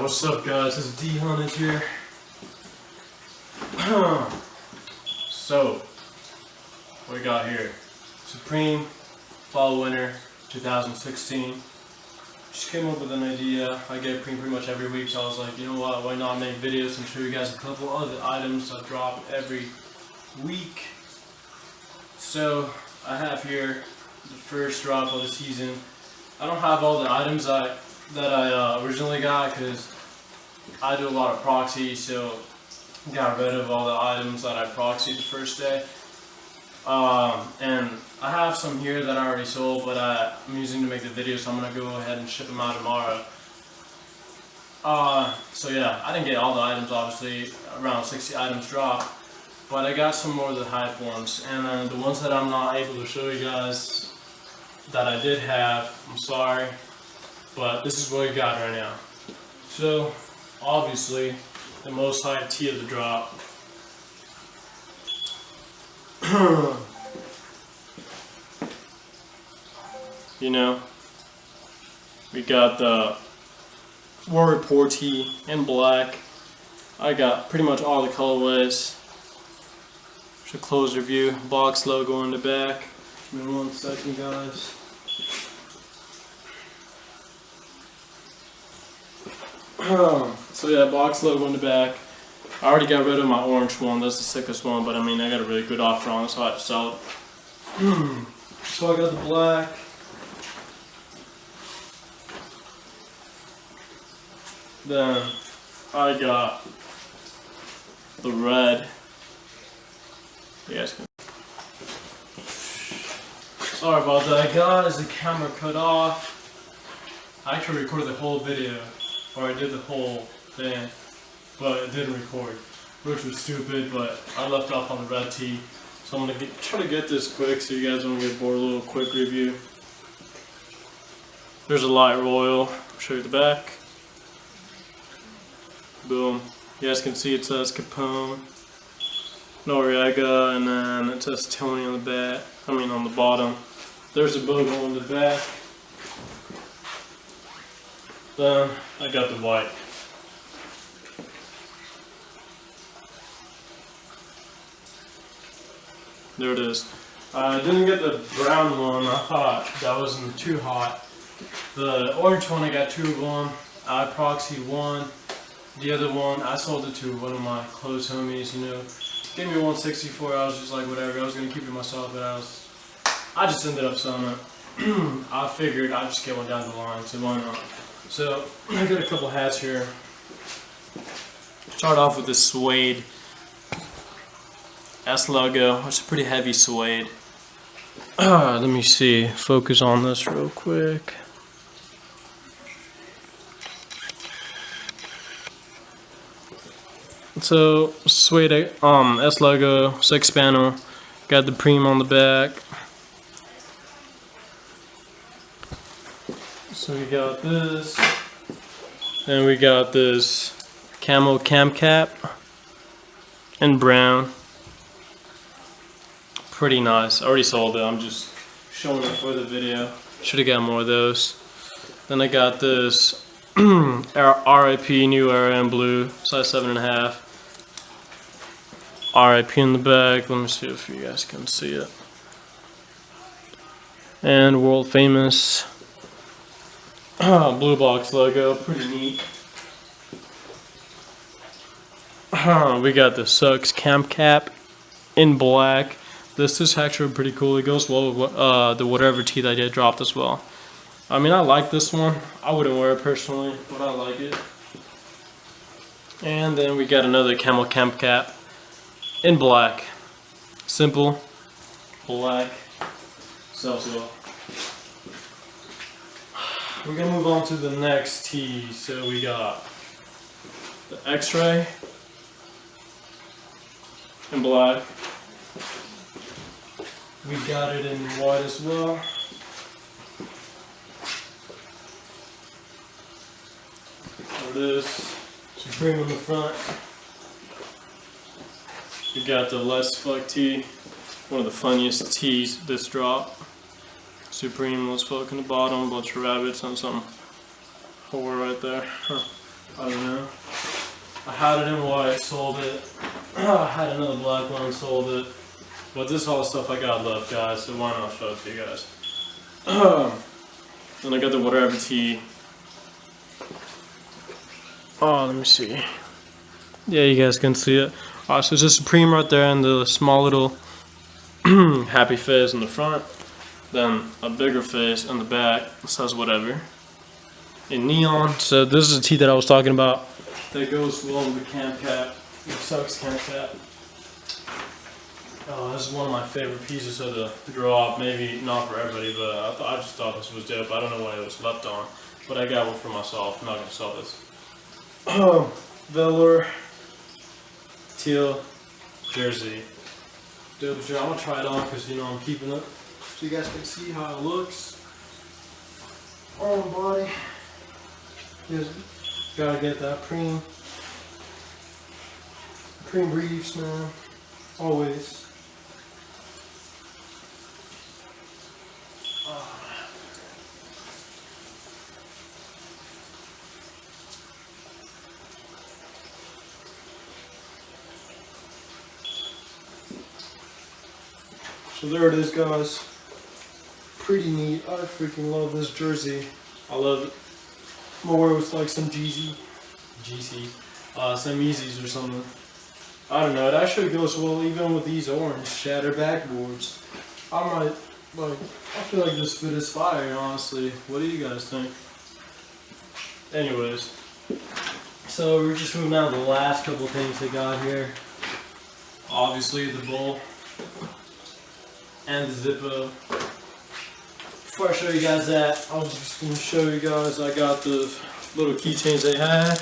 What's up, guys? This is D Hunt here. So, what we got here? Supreme Fall Winter 2016. Just came up with an idea. I get pretty much every week, so I was like, you know what? Why not make videos and show you guys a couple other items that drop every week? So, I have here the first drop of the season. I don't have all the items that I originally got because I do a lot of proxy, so got rid of all the items that I proxied the first day. And I have some here that I already sold, but I'm using to make the video, so I'm gonna go ahead and ship them out tomorrow. So yeah, I didn't get all the items, obviously, around 60 items dropped, but I got some more of the hype ones, and the ones that I'm not able to show you guys that I did have, I'm sorry, but this is what we got right now. So, obviously, the most hyped tee of the drop. You know, we got the War Report tee in black. I got pretty much all the colorways. There's a closer view, box logo in the back. Give me 1 second, guys. So yeah, box logo in the back. I already got rid of my orange one, that's the sickest one, but I mean I got a really good offer on it, so I had to sell it. So I got the black. Then I got the red. You guys can. Sorry about that, guys, the camera cut off. I actually recorded the whole video. Or I did the whole thing, but it didn't record, which was stupid, but I left off on the red tee. So I'm going to try to get this quick so you guys don't get bored. A little quick review. There's a light royal. I'll show you the back. Boom. You guys can see it says Capone, Noriega, and then it says Tony on the back. I mean on the bottom. There's a Bogo on the back. Then I got the white. There it is. I didn't get the brown one. I thought that wasn't too hot. The orange one, I got 2 of them. I proxied one. The other one, I sold it to one of my close homies. You know, gave me 164. I was just like, whatever. I was gonna keep it myself, but I just ended up selling it. I figured I'd just get one down the line, so why not? So, I got a couple hats here. Start off with this suede S logo. It's a pretty heavy suede. Let me see. Focus on this real quick. So, suede S logo, 6 panel. Got the Preem on the back. So we got this, and we got this camo cam cap in brown. Pretty nice. I already sold it. I'm just showing it for the video. Should have got more of those. Then I got this RIP New Era in blue, size 7.5. RIP in the back. Let me see if you guys can see it. And world famous. Blue box logo, pretty neat. We got the Sucks cam cap in black. This is actually pretty cool. It goes well with the whatever tee that I did dropped as well. I mean, I like this one. I wouldn't wear it personally, but I like it. And then we got another camo cam cap in black. Simple, black, sells well. We're gonna move on to the next tee. So we got the X-ray in black. We got it in white as well. There it is. Supreme on the front. We got the Let's Fuck tee. One of the funniest tees this drop. Supreme, Let's Fuck in the bottom, bunch of rabbits and some whore right there. I don't know. I had it in white, sold it. I had another black one, sold it. But this is all the stuff I got left, guys, so why not show it to you guys. Then I got the whatever tea. Oh, let me see. Yeah, you guys can see it. Alright, so it's a Supreme right there and the small little happy face in the front. Then a bigger face in the back. It says whatever. In neon. So this is the tee that I was talking about. That goes well with the camp cap. The Sucks camp cap. Oh, this is one of my favorite pieces of the drop. Maybe not for everybody, but I just thought this was dope. I don't know what it was left on, but I got one for myself. I'm not gonna sell this. Velour teal jersey. Dope jersey. I'm gonna try it on because you know I'm keeping it, so you guys can see how it looks on the body. Just gotta get that preem briefs, man. Always. So there it is, guys. Pretty neat. I freaking love this jersey. I love it. I'm gonna wear it with like some some Yeezys or something. I don't know. It actually goes well even with these orange shatter backboards. I might I feel like this fit is fire, honestly. What do you guys think? Anyways, so we're just moving on to the last couple things they got here. Obviously the bowl and the Zippo. Before I show you guys that, I was just going to show you guys I got the little keychains they had.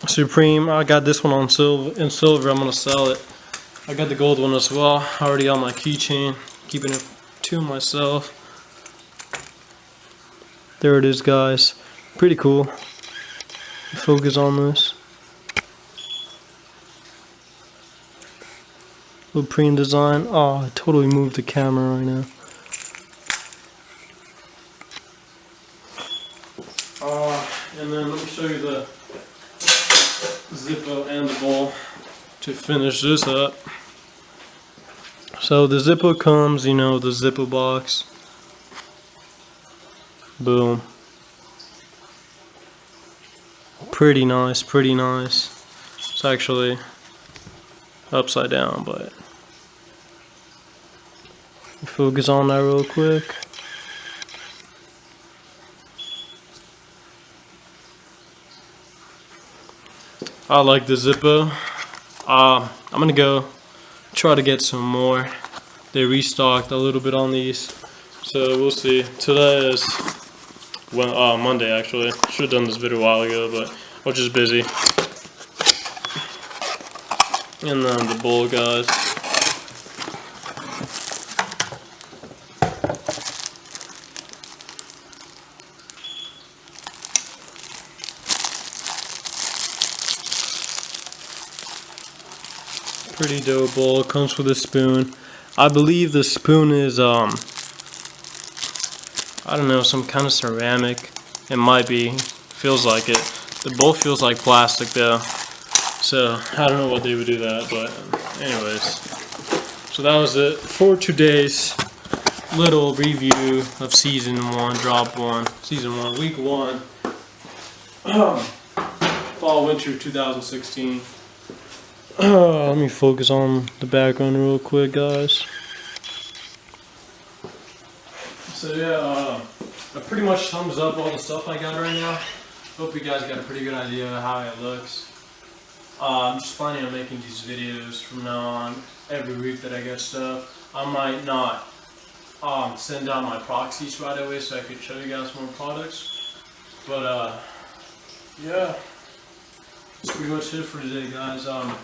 Supreme, I got this one on silver. I'm going to sell it. I got the gold one as well. I already got my keychain, keeping it to myself. There it is, guys. Pretty cool. Focus on this. Little Supreme design. Oh, I totally moved the camera right now. And then let me show you the Zippo and the bowl to finish this up. So the Zippo comes, you know, the Zippo box. Boom. Pretty nice, pretty nice. It's actually upside down, but focus on that real quick. I like the Zippo. I'm gonna go try to get some more. They restocked a little bit on these, so we'll see. Today is Monday actually. Should have done this video a while ago, but I was just busy. And then the bowl, guys. Pretty dope bowl. Comes with a spoon. I believe the spoon is I don't know, some kind of ceramic. It might be. Feels like it. The bowl feels like plastic though. So I don't know what they would do that, but anyways. So that was it for today's little review of season 1, drop 1, season 1, week 1, fall winter 2016. Let me focus on the background real quick, guys. So yeah, that pretty much sums up all the stuff I got right now. Hope you guys got a pretty good idea of how it looks. I'm just planning on making these videos from now on, every week that I get stuff. I might not send out my proxies right away so I could show you guys more products. But yeah, that's pretty much it for today, guys. I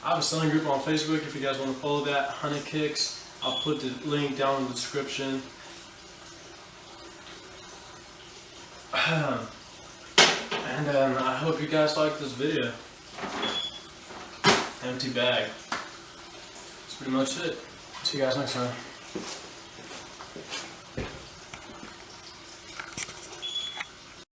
have a selling group on Facebook if you guys want to follow that, Honey Kicks. I'll put the link down in the description. And I hope you guys like this video. Empty bag. That's pretty much it. See you guys next time.